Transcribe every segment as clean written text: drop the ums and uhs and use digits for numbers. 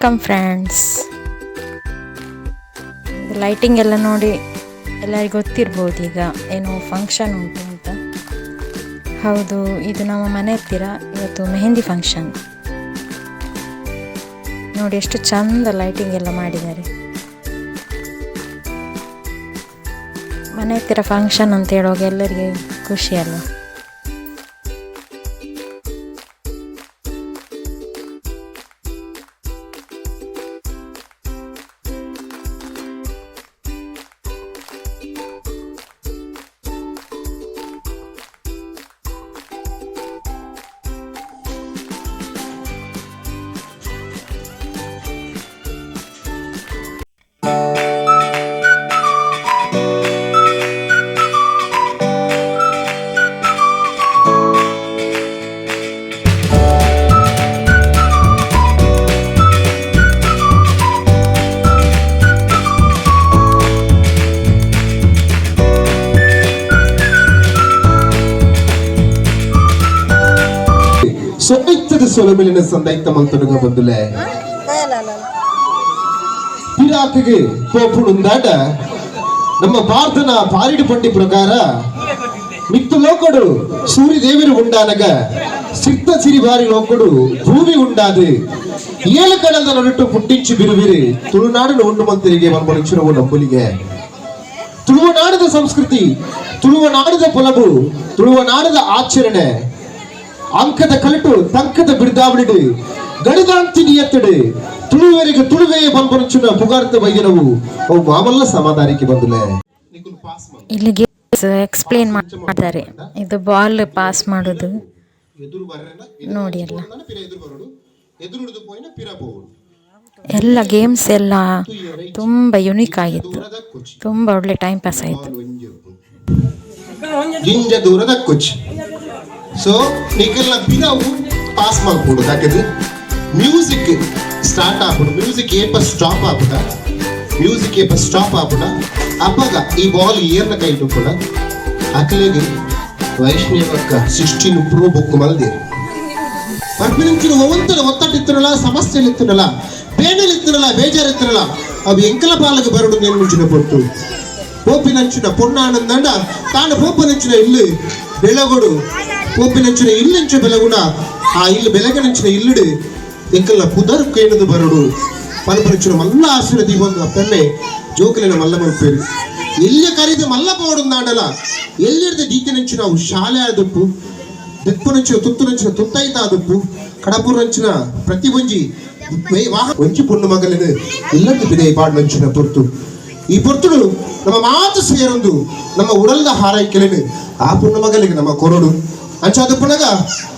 Welcome friends. Lighting ಎಲ್ಲ ನೋಡಿ ಎಲ್ಲರಿಗೂ ಗೊತ್ತಿರ್ಬೋದು ಈಗ ಏನೋ ಫಂಕ್ಷನ್ ಉಂಟು ಅಂತ. ಹೌದು, ಇದು ನಮ್ಮ ಮನೆ ಹತ್ತಿರ ಇವತ್ತು ಮೆಹಂದಿ ಫಂಕ್ಷನ್. ನೋಡಿ ಎಷ್ಟು ಚಂದ ಲೈಟಿಂಗ್ ಎಲ್ಲ ಮಾಡಿದ್ದಾರೆ. ಮನೆ ಹತ್ತಿರ ಫಂಕ್ಷನ್ ಅಂತ ಹೇಳುವಾಗ ಎಲ್ಲರಿಗೆ ಖುಷಿ ಅಲ್ವಾ. ಸೊಯ್ತದ ಸೊಲಮಿಲಿನ ಸಂದೈತ ಮಂತುಡುಗ ಬಂದುಲೆ ಪಿರಾಕಿಗೆ ಪೋಪುಣುಂದಾಡ ನಮ್ಮ ಭಾರತನ ಪಾರಿಡು ಪಟ್ಟಿ ಪ್ರಕಾರ ಮಿತ್ತು ಲೋಕಡು ಸೂರ್ಯದೇವಿರು ಉಂಡಾನಗ ಸಿಕ್ತ ಸಿರಿ ಬಾರಿ ಲೋಕಡು ಭೂಮಿ ಉಂಡಾದು ಏಳು ಕಡದ ನಡುಟು ಪುಟ್ಟಿಂಚು ಬಿರುವಿರಿ ತುಳುನಾಡಿನ ಉಂಡು ಮಂತ್ರಿಗೆ ಮನಮನುಷ್ಯರವು ನಂಬುಲಿಗೆ ತುಳುವನಾಡದ ಸಂಸ್ಕೃತಿ, ತುಳುವನಾಡದ ಪೊಲಬು, ತುಳುವನಾಡದ ಆಚರಣೆ ಅಂಕದ ಕಲಿಟು ತಂಕದ ಬಿರ್ದಾವಳಿಡು ಗಣಿದಾಂತಿನಿ ಎತ್ತಡು ತುಳುವರಿಗೆ ತುಳುವೇ ಬಂಪನುಚುನ ಪುಗಾರ್ತ ಬೈದಿನವು ಅವು ಮಾಮಲ್ಲ ಸಮಾಧಾನಕ್ಕೆ ಬಂದುಲೆ. ಇಲ್ಲಿಗೆ ಎಕ್ಸ್ಪ್ಲೇನ್ ಮಾಡ್ತಾರೆ. ಇದು ಬಾಲ್ ಪಾಸ್ ಮಾಡೋದು ನೋಡಿ. ಎಲ್ಲ ಗೇಮ್ಸ್ ಎಲ್ಲ ತುಂಬಾ ಯುನೀಕ್ ಆಗಿತ್ತು. ತುಂಬಾ ಒಳ್ಳೆ ಟೈಮ್ ಪಾಸ್ ಆಯಿತು. ದೂರದ ಕುಚ್ ಸೊ ನೀಕೆಲ್ಲ ಪಿರಾವು ಪಾಸ್ ಮಾಡ್ಕೊಡು. ಯಾಕಂದ್ರೆ ಮ್ಯೂಸಿಕ್ ಸ್ಟಾರ್ಟ್ ಆಗ್ಬಿಡು, ಮ್ಯೂಸಿಕ್ ಏಪ ಸ್ಟಾಪ್ ಆಗ್ಬಿಡ, ಮ್ಯೂಸಿಕ್ ಏಪ ಸ್ಟಾಪ್ ಆಗ್ಬಿಡ ಅಪ್ಪಾಗ ಈ ಬಾಲ್ ಏರ್ನ ಕೈ ಇಟ್ಟುಕೊಡ ಅಕ್ಲಿಗೆ ವೈಷ್ಣವಕ್ಕ 16 ಪ್ರೊ ಬುಕ್ ಮಲ್ದೇರಿ ಪರ್ಪಿನಿಂಚಿನ ಒವಂತರ ಒತ್ತಟ್ಟಿತ್ತರಲ್ಲ, ಸಮಸ್ಯೆಲಿ ಇತ್ತರಲ್ಲ, ಬೇನಲ್ಲಿ ಇತ್ತರಲ್ಲ, ಬೇಜಾರಿತ್ತರಲ್ಲ ಅವು ಎಂಕಲ ಪಾಲಗೆ ಬರಡು ನೇನು ಮುಂಚಿನ ಪೊಟ್ಟು ಪೋಪಿನಂಚಿನ ಪೊನ್ನಾನಂದಂಡ ತಾನು ಪೋಪನಂಚಿನ ಇಲ್ಲಿ ಬೆಳಗೊಡು ಪೋಪಿನಂಚಿನ ಇಲ್ಲಂಚು ಬೆಳಗುಣ ಆ ಇಲ್ಲಿ ಬೆಳಗನಂಚಿನ ಇಲ್ಲಡು ಎಂಕಲ್ಲ ಪುದರ್ ಕೇಣದು ಬರಡು ಪಲ್ಪನಂಚಿನ ಮಲ್ಲ ಆಸಿನ ದೀಪೊಂದು ಪೆಮ್ಮೆ ಜೋಕಲಿನ ಮಲ್ಲ ಮಲ್ಪೇರು ಎಲ್ಲಿ ಕರೀದು ಮಲ್ಲ ಪೋಡುಂದಾಡಲ್ಲ ಎಲ್ಲಿರ್ದು ದೀತಿನಂಚಿನ ಅವು ಶಾಲೆ ಆದಪ್ಪು ದೆಪ್ಪನಂಚಿನ ತುತ್ತುನಂಚಿನ ತುತ್ತೈತ ಆದಪ್ಪು ಕಡಪುರಂಚಿನ ಪ್ರತಿ ಒಂಜಿ ಒಂಚಿ ಪುಣ್ಣು ಮಗಲಿನ ಇಲ್ಲದ್ದು ಬಿದೆ ಪಾಡ್ನಂಚಿನ ಪೊರ್ತು ಈ ಪೊರ್ತುಡು ನಮ್ಮ ಮಾತು ಸೇರೊಂದು ನಮ್ಮ ಉಡಲ್ದ ಹಾರೈಕೆಲೆನು ಆ ಪುಣ್ಣ ಮಗಲಿಗೆ ನಮ್ಮ ಕೊರಡು ಅಂಚಾದ ಪುಣಗ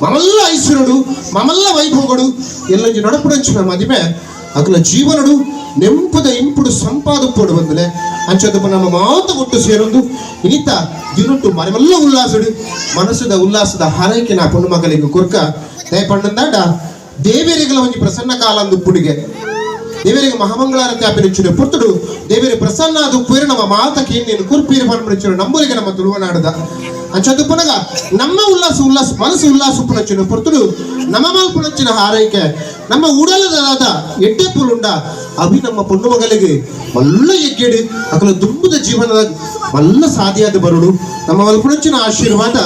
ಮಮಲ್ಲ ಐಶ್ವರ್ಯಡು ಮಮಲ್ಲ ವೈಭವಗಳು ಎಲ್ಲಂಜಿ ನಡಪುಡಂಚಿನ ಮದಿಮೆ ಅಗಲ ಜೀವನಡು ನೆಂಪದ ಇಂಪುಡು ಸಂಪಾದಪ್ಪೋಡು ಬಂದಲೆ ಅಂಚಾದ ನಮ್ಮ ಮಾತು ಒಟ್ಟು ಸೇರೊಂದು ಇನಿತ ದಿನೊಟ್ಟು ಮನೆಮೆಲ್ಲ ಉಲ್ಲಾಸಡು ಮನಸ್ಸದ ಉಲ್ಲಾಸದ ಹಾರೈಕೆ ನಾ ಪುಣ್ಣ ಮಗಲಿಗೆ ಕೊರ್ಕ ದಯಪಣ್ಣಂದಾಡ ದೇವೇರಿಗಳ ಒಂಜಿ ಪ್ರಸನ್ನ ಕಾಲ ಅಂದು ಪುಡಿಗೆ ದೇವರಿಗೆ ಮಹಾಮಂಗಳಾರತಿ ಆಪಿನಿಂಚುನೆ ಪುರ್ತುಡು ದೇವರಿಗೆ ಪ್ರಸನ್ನ ಅದು ಪೂರಿ ನಮ್ಮ ಮಾತಕ್ಕೆ ನೀನು ಕುರ್ಪೀರಿ ಪನ್ಪನಿಂಚುನೆ ನಂಬರಿಗೆ ನಮ್ಮ ತುಳುವನಾಡದ ಅಂಚದು ಪುನಗ ನಮ್ಮ ಉಲ್ಲಾಸ ಮನಸ್ಸು ಉಲ್ಲಾಸ ಪುನಂಚಿನ ಪುರ್ತುಡು ನಮ್ಮ ಮಲ್ಪುನಂಚಿನ ಹಾರೈಕೆ ನಮ್ಮ ಉಡಲದಾದ ಎಡ್ಡೆ ಪುಲುಂಡ ಅಭಿ ನಮ್ಮ ಪೊಣ್ಣು ಮಗಳಿಗೆ ಮಲ್ಲ ಎಗ್ಗೆಡು ಅಕಲ ದುಂಬುದ ಜೀವನದ ಮಲ್ಲ ಸಾಧಿಯಾದ ಬರುಡು ನಮ್ಮ ಮಲ್ಪುನಂಚಿನ ಆಶೀರ್ವಾದ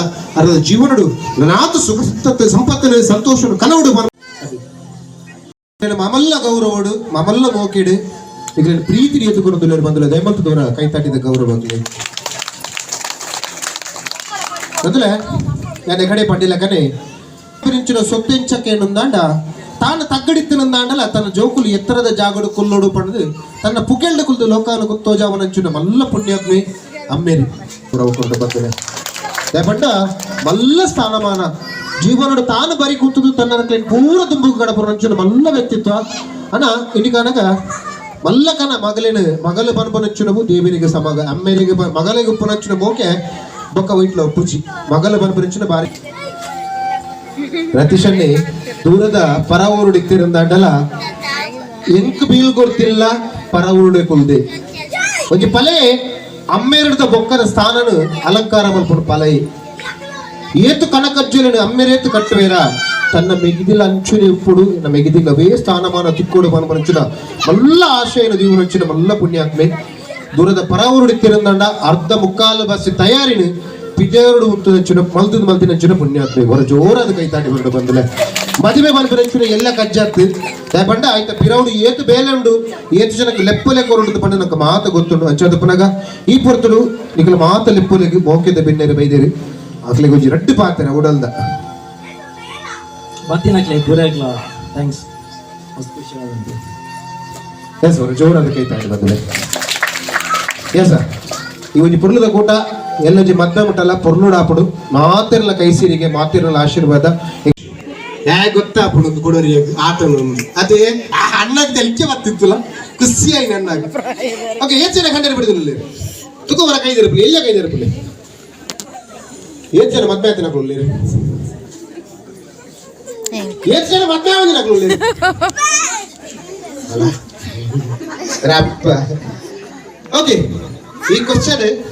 ಅರದ ಜೀವನಡು ನಾತು ಸುಖ ಸಂಪತ್ತಿನ ಸಂತೋಷನು ಕನವುಡು ಮಮಲ್ಲ ಗೌರವಡು ಮಮಲ್ಲ ಮೋಕೆಡು ಈಗ ಪ್ರೀತಿ ಎತ್ತುಕೊಂಡು ಬಂದಲ್ಲ ದಯಮಂತದವರ ಕೈ ತಾಟಿದ ಗೌರವಕ್ಕೆ ಮೊದಲೇ ನಾನು ಕಡೆ ಪಂಡಿಲ್ಲ ಕನೆ ಸೊತ್ತೆಂಚಕ್ಕೆ ನಂದಾಂಡ ತಾನು ತಗ್ಗಡಿತ್ತಿನಂದಾಂಡಲ್ಲ ತನ್ನ ಜೋಕುಲು ಎತ್ತರದ ಜಾಗಡು ಕೊಲ್ಲೋಡು ಪಡೆದು ತನ್ನ ಪುಗೆಲ್ಡ ಕುಲ್ದು ಲೋಕಾನು ಕುತ್ತೋಜಾವನಂಚುನ ಮಲ್ಲ ಪುಣ್ಯಾತ್ಮೆ ಅಮ್ಮೇರಿ ಕೊಂಡು ಬಂದರೆ ದಯಪಂಡ ಮಲ್ಲ ಸ್ಥಾನಮಾನ ಜೀವನಡು ತಾನು ಬರಿ ಕೂತದು ತನ್ನ ಪೂರ ತುಂಬು ಗಡಪುರಂಚುನ ಮಲ್ಲ ವ್ಯಕ್ತಿತ್ವ ಅಣ್ಣ ಇನಿಕಾನಗ ಮಲ್ಲಕನ ಮಗಲ ಪನ್ಪನಂಚುನವು ದೇವರಿಗೆ ಸಮಗ ಅಮ್ಮೇರಿಗೆ ಮಗಲಿಗೆ ಉಪ್ಪನಂಚುನ ಮೋಕೆ ಬೊಕ್ಕ ವೈಟ್ಲ ಪುಚಿ ಮಗಲ ಪನ್ಪನಂಚುನ ಬಾರಿ ರತೀಶನ್ನಿ ದೂರದ ಪರ ಊರುಡಿತ್ತಿರಂದಾಂಡಲ ಎಂಕ್ ಬೀಲ್ ಗೊತ್ತಿಲ್ಲ ಪರ ಊರುಡೆ ಕುಲ್ದೆ ಒಂಜಿ ಪಲೆ ಅಮ್ಮೇರದ ಬೊಕ್ಕದ ಸ್ಥಾನನು ಅಲಂಕಾರ ಮಲ್ಪುಡು ಪಲೈ ಏತು ಕಣಕಜ್ಜುಲನು ಅಮ್ಮೆರೇತು ಕಟ್ಟುವೇರ ತನ್ನ ಮೆಗಿದಿಲ ಅಂಚುని ఇప్పుడు ಮೆಗಿದಿಲವೇ ಸ್ಥಾನಮಾನ ತಿಕ್ಕೋಡು ಮನಮಂಚಿನ ಮಲ್ಲ ಆಶಯನ ದೀವನಂಚಿನ ಮಲ್ಲ ಪುಣ್ಯಾತ್ಮೆ ದೂರದ ಪರವರುಡಿ ತಿರಂದಂಡ ಅರ್ಧ ಮುಕ್ಕಾಲು ಬಸ್ ತಯಾರಿನ ಪಿಜೇರುಡು ಉಂತುನಂಚಿನ ಮಲ್ದಿನಂಚಿನ ಪುಣ್ಯಾತ್ಮೆ ಹೊರ ಜೋರಾದ ಕೈತಾಡಿ ಹೊರಡು ಬಂದಲೆ ಮದುವೆ ಮಲ್ಪನಂಚಿನ ಎಲ್ಲ ಕಜ್ಜಾತ್ ಪಂಡ ಆಯ್ತ ಪಿರವುಡು ಏತು ಬೇಲೆಂಡು ಏತು ಜನಕ್ಕೆ ಲೆಪ್ಪಲೆ ಕೊರಡುದು ಪಂಡ ನಂಗೆ ಮಾತ ಗೊತ್ತುಂಡು ಅಂಚಾದ ಪುನಗ ಈ ಪೊರ್ತುಡು ನಿಖಲ ಮಾತ ಲೆಪ್ಪಲೆಗೆ ಮೋಕೆದ ಬೆನ್ನೆರೆ ಬೈದೇರಿ ಅಕ್ಲೆ ಗೊಂಜಿ ರಡ್ಡು ಪಾತೆರ ಉಡಲ್ದ ಬರ್ತೀನಕ್ಲೆ ಗುರೇಗ್ಲ ಥ್ಯಾಂಕ್ಸ್ ಮಸ್ತ್ ಖುಷಿ ಆದಂತೆ ಎಸ್ ಹೊರ ಜೋರಾದ ಕೈತಾಡಿ ಬಂದಲೆ ಎಸ್ ಈ ಒಂಜಿ ಪುರ್ಲದ ಕೂಟ ಎಲ್ಲೊಂಜಿ ಮದ್ದ ಮುಟ್ಟಲ್ಲ ಪೊರ್ಲುಡಾಪುಡು ಮಾತಿರಲ ಕೈಸೀರಿಗೆ ಮಾತಿರಲ ಆಶೀರ್ವಾದ ಗೊತ್ತಾಪುಡು ಕೊಡೋರಿ ಆತನು ಅದೇ ಅಣ್ಣಗೆ ತೆಲಿಕೆ ಬರ್ತಿತ್ತಲ್ಲ ಖುಷಿಯಾಗಿ ನನ್ನಾಗ ಓಕೆ ಏನ್ ಜನ ಕಂಡು ಬಿಡುದಿಲ್ಲ ತುಕ ಹೊರ ಕೈದಿರಪ್ಪಲಿ ಎಲ್ಲ ಕೈದಿರಪ್ಪಲಿ ಏನ್ ಜನ ಮದ್ವೆ ಆಯ್ತು ನಕ್ಳು ಏನ್ ಜನ ಮದ್ವೆ ಆಗಿ ನಕ್ಳು ಓಕೆ ಈ ಕ್ವಶನ್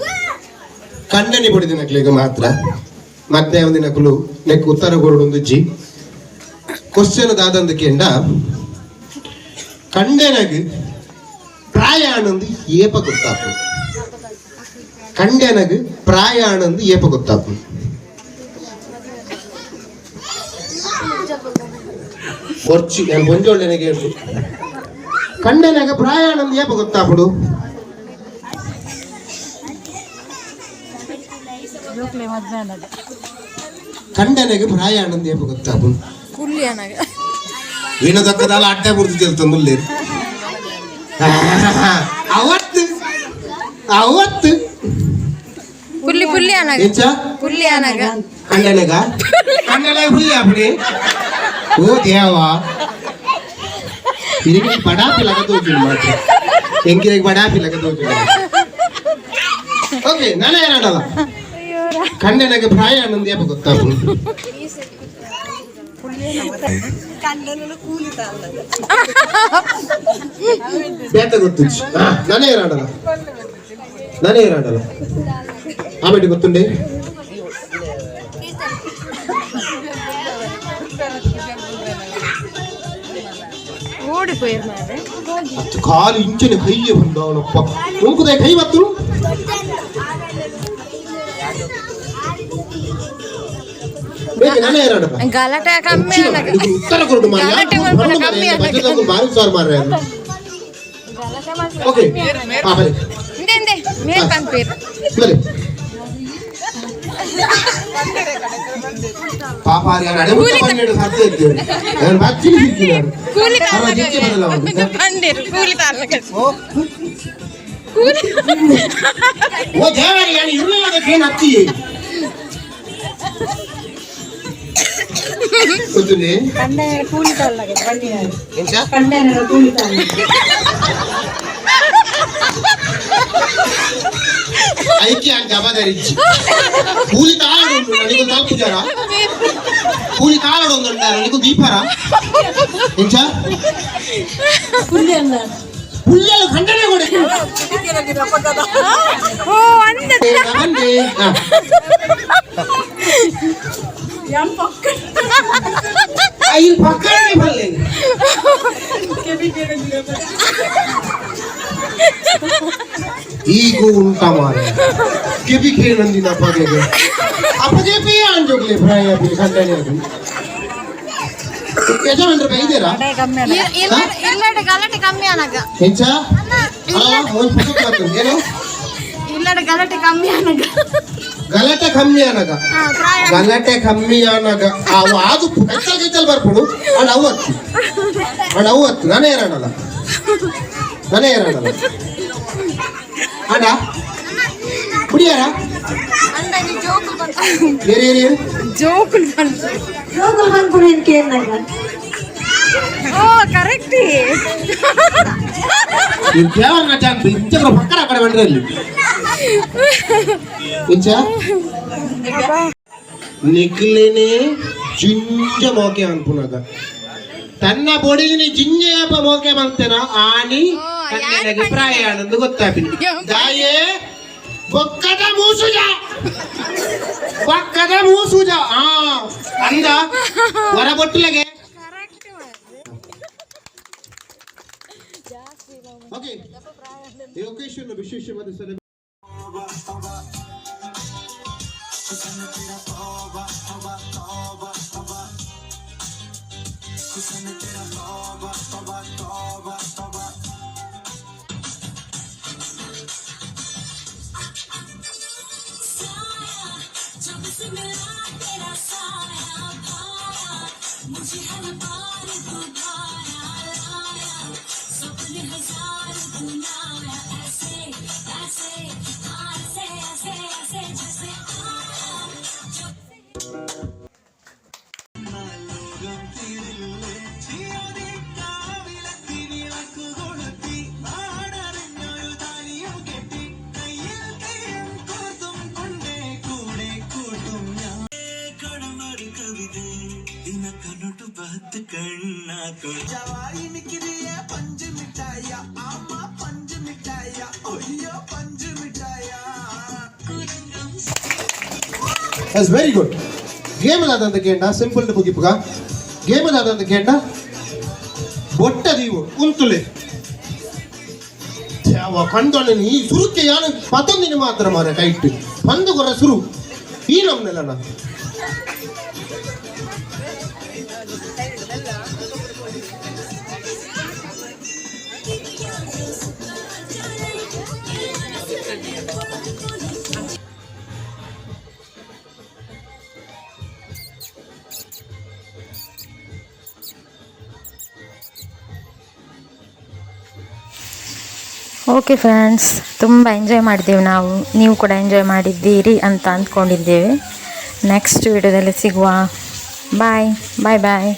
ಖಂಡನೆ ಪಡಿದ ನಕ್ಲಿಗೆ ಮಾತ್ರ ಮತ್ತೆ ಒಂದಿನ ನಕಲು ನೆಕ್ ಉತ್ತರ ಕೊಡೊಂದು ಜಿ ಕ್ವಶನ್ ದಾದಂದು ಕೇಂಡ ಕಂಡೆನಗ ಪ್ರಾಯಾಣಂದು ಏಪ ಗೊತ್ತಾಪು ಕಂಡೆನಗ ಪ್ರಾಯಾಣಂದು ಏಪ ಗೊತ್ತಾಪು ಒರ್ಚಿ ನಾನು ಬೊಂಜೋಳ್ಳೆನೆಗೆ ಹೇಳ್ತು ಕಂಡೆನಗ ಪ್ರಾಯಾಣಂದು ಏಪ ಗೊತ್ತಾಪುಡು ಕಂಡನೆಗೆ ಪ್ರಾಯಾಣಂದು ಏಪ ಗೊತ್ತಾಪು ವಿನೋದಕ್ಕದಲ್ಲ ಅಡ್ಡ ಬುರ್ದು ತಂದುಲ್ಲೇ ಅವತ್ತು ಅವತ್ತು ಪುಲ್ಲಿ ಪುಲ್ಲಿ ಅನಗ ಎಂಚ ಪುಲ್ಲಿ ಅನಗ ಕಂಡನೆಗ ಕಂಡನೆ ಹುಲಿ ಅಪ್ಪಡಿ ಓ ದೇವ ಇದಕ್ಕೆ ಬಡಾಪಿ ಲಗದೋಗಿ ಮಾತ್ರ ಎಂಕಿಗೆ ಬಡಾಪಿ ಲಗದೋಗಿ ಓಕೆ ನಾನೇ ಏನಾಡಲ್ಲ ಕಂಡನೆಗೆ ಪ್ರಾಯಾಣಂದು ಏಪ ಗೊತ್ತಾಪು ಬೇತ ಗೊತ್ತು ನಾನೇ ಏನಾಡಲ್ಲ ಆಮೇಲೆ ಗೊತ್ತುಂಡೆ ಕಾಲು ಇಂಚನೆ ಕೈಯೇ ಬಂದವನಪ್ಪ ಮುಂಕುದ ಕೈ ಬತ್ತು ನಾನೇ ಏನಾಡಲ್ಲ ಗಲಾಟೆ ಕಮ್ಮಿ ಉತ್ತರ ಕೊಡು ಬಾರಿ ಸಾರ್ ಮಾರ್ರೆ ಓಕೆ ಮೇಲ್ ಪಂಪೀರ್ ಪಾಪ ಸಾಧ್ಯ ಇದ್ದೇವೆ ಕೂಲಿ ಓ ದೇವರಿಗೆ ಏನು ಹತ್ತಿ ಐಕ್ಯ ಜವಾಬ್ದಾರಿ ಕೂಲಿ ತಾಳಡೊಂದು ನನಗೂ ತಾಲ್ಪುಜಾರ ಕೂಲಿ ತಾಳಡೊಂದು ನನಗೂ ದೀಪಾರ ಎಂಚ ಪುಲ್ಲೆಲ್ಲ ಖಂಡನೆ ಕೊಡಿ ಐದು ಪಕ್ಕನೆ ಬಲ್ಲೆ ಈಗ ಉಂಟ ಮಾರೆ ಕೆಬಿ ಕೇಳಂದಿನ ಅಪ್ಪಗೆ ಅಪ್ಪಗೆ ಪೇ ಅಂಜೋಗ್ಲೆ ಪ್ರಾಯ ಬಿಲ್ ಖಂಡನೆ ಅದು ಯಜಮಾನ್ರೆ ಬೈದೇರಾ ಇಲ್ಲಡೆ ಗಲಾಟೆ ಕಮ್ಮಿ ಅನಗ ಎಂಚ ಅಲ್ಲ ಒಂದು ಪುಸ್ತಕ ಮಾಡ್ತೀನಿ ಏನು ಇಲ್ಲಡೆ ಗಲಾಟೆ ಕಮ್ಮಿ ಅನಗ ಗಲಾಟೆ ಕಮ್ಮಿ ಅನಗ ಅದು ಹೆಚ್ಚಲ್ ಬರ್ಬಿಡು ಅಣ್ಣ ಅವತ್ತು ನಾನೇ ಏರಾಡಲ್ಲ ಅಣ್ಣ ಕುಡಿಯಾರ ಜೋಕುಲ್ ಓ ಕರೆಕ್ಟ್ ಪಕ್ಕಡ ಕಡೆ ಬಂದ್ರೆ ಅಲ್ಲಿ ನಿಕ್ಲೇನೆ ಜಿಂಜ ಮೋಕೆ ಅನ್ಪುನಗ ತನ್ನ ಬೊಡಿಗಿನ ಜಿಂಜೆಯಪ್ಪ ಮೋಕೆ ಮಾಡ್ತೇನ ಆನಿ ಕಣ್ಣೆನಗೆ ಪ್ರಾಯಾಣಂದು ಗೊತ್ತಾಪಿನಿ ದಾಯೇ ಬೊಕ್ಕದ ಮೂಸುಜ ಹಾ ಅಂದ ಹೊರಬೊಟ್ಟಲೆಗೆ. ಓಕೆ ಈ ಒಕೇಶನ್ ವಿಶೇಷವಾದ That's very good. Game adadanತ ಕೇಂಡ ಸಿಂಪಲ್ ಮುಗಿಪುಗ ಗೇಮ್ adadanತ ಕೇಂಡ ಬೊಟ್ಟ ದೀವು ಉಂತುಲೆ ಯಾವ ಕಂಡೊಳ್ಳೆ ಈ ಸುರುಕ್ಕೆ ಯಾನು ಪತೊಂದಿನ ಮಾತ್ರ ಮಾರ ಕೈಟ್ಟು ಬಂದು ಕೊರ ಸುರು ಈ ನಮ್ನೆಲ್ಲ ನಾನು ಓಕೆ ಫ್ರೆಂಡ್ಸ್, ತುಂಬ ಎಂಜಾಯ್ ಮಾಡಿದ್ದೇವೆ ನಾವು. ನೀವು ಕೂಡ ಎಂಜಾಯ್ ಮಾಡಿದ್ದೀರಿ ಅಂತ ಅಂದ್ಕೊಂಡಿದ್ದೇವೆ. ನೆಕ್ಸ್ಟ್ ವಿಡಿಯೋದಲ್ಲಿ ಸಿಗುವ. ಬಾಯ್ ಬಾಯ್ ಬಾಯ್.